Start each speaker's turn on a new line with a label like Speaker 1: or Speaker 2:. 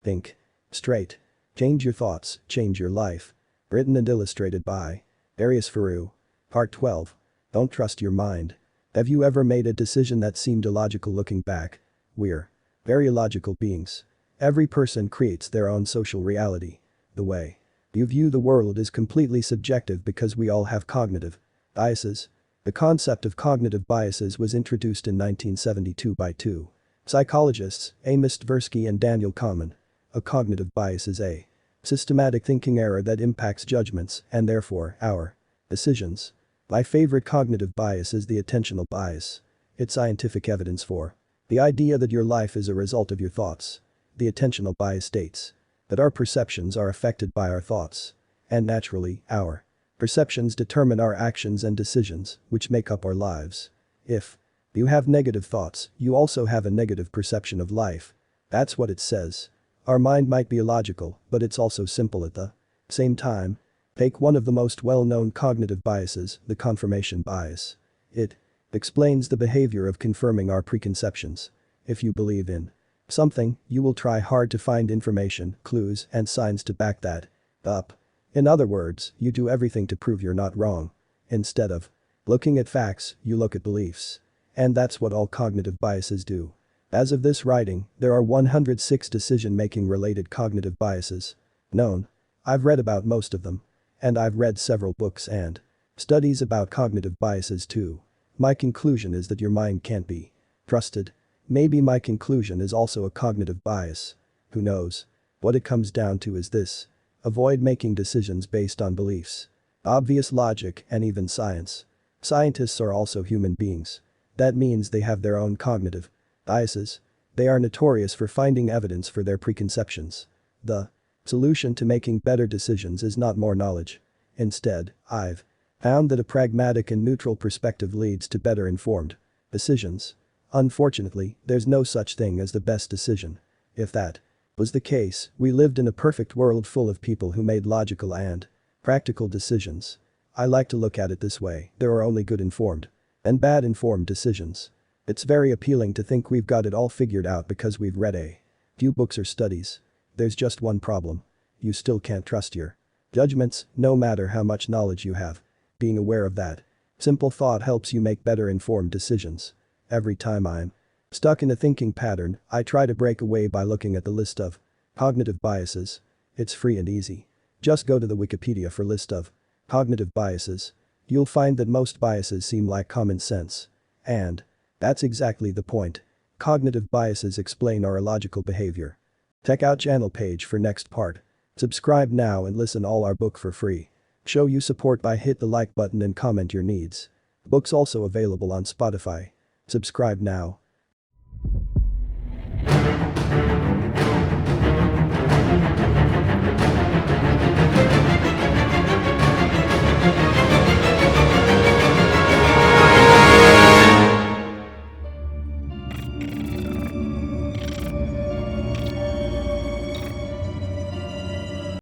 Speaker 1: Think straight. Change your thoughts, change your life. Written and illustrated by Darius Faru. Part 12. Don't trust your mind. Have you ever made a decision that seemed illogical looking back? We're very illogical beings. Every person creates their own social reality. The way you view the world is completely subjective because we all have cognitive biases. The concept of cognitive biases was introduced in 1972 by two psychologists, Amos Tversky and Daniel Kahneman. A cognitive bias is a systematic thinking error that impacts judgments and therefore our decisions. My favorite cognitive bias is the attentional bias. It's scientific evidence for the idea that your life is a result of your thoughts. The attentional bias states that our perceptions are affected by our thoughts. And naturally, our perceptions determine our actions and decisions, which make up our lives. If you have negative thoughts, you also have a negative perception of life. That's what it says. Our mind might be illogical, but it's also simple at the same time. Take one of the most well-known cognitive biases, the confirmation bias. It explains the behavior of confirming our preconceptions. If you believe in something, you will try hard to find information, clues, and signs to back that up. In other words, you do everything to prove you're not wrong. Instead of looking at facts, you look at beliefs. And that's what all cognitive biases do. As of this writing, there are 106 decision-making related cognitive biases known. I've read about most of them. And I've read several books and studies about cognitive biases too. My conclusion is that your mind can't be trusted. Maybe my conclusion is also a cognitive bias. Who knows? What it comes down to is this. Avoid making decisions based on beliefs, obvious logic, and even science. Scientists are also human beings. That means they have their own cognitive biases. They are notorious for finding evidence for their preconceptions. The solution to making better decisions is not more knowledge. Instead, I've found that a pragmatic and neutral perspective leads to better informed decisions. Unfortunately, there's no such thing as the best decision. If that was the case, we lived in a perfect world full of people who made logical and practical decisions. I like to look at it this way: there are only good informed and bad informed decisions. It's very appealing to think we've got it all figured out because we've read a few books or studies. There's just one problem. You still can't trust your judgments, no matter how much knowledge you have. Being aware of that simple thought helps you make better informed decisions. Every time I'm stuck in a thinking pattern, I try to break away by looking at the list of cognitive biases. It's free and easy. Just go to the Wikipedia for list of cognitive biases. You'll find that most biases seem like common sense. And that's exactly the point. Cognitive biases explain our illogical behavior. Check out channel page for next part. Subscribe now and listen all our book for free. Show you support by hit the like button and comment your needs. Books also available on Spotify. Subscribe now.